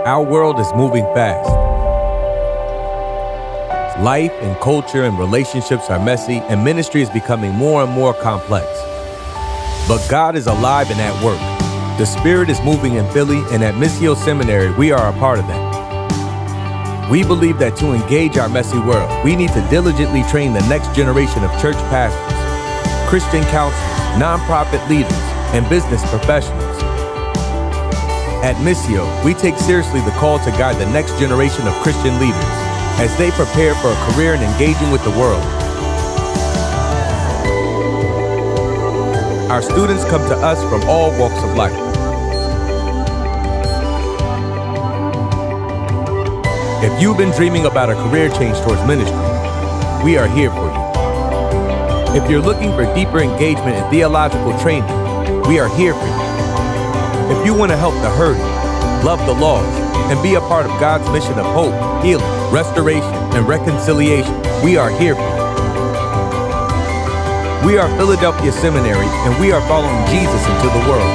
Our world is moving fast. Life and culture and relationships are messy, and ministry is becoming more and more complex. But God is alive and at work. The Spirit is moving in Philly, and at Missio Seminary, we are a part of that. We believe that to engage our messy world, we need to diligently train the next generation of church pastors, Christian counselors, nonprofit leaders, and business professionals. At Missio, we take seriously the call to guide the next generation of Christian leaders as they prepare for a career in engaging with the world. Our students come to us from all walks of life. If you've been dreaming about a career change towards ministry, we are here for you. If you're looking for deeper engagement in theological training, we are here for you. If you want to help the hurting, love the lost, and be a part of God's mission of hope, healing, restoration, and reconciliation, we are here for you. We are Philadelphia Seminary, and we are following Jesus into the world.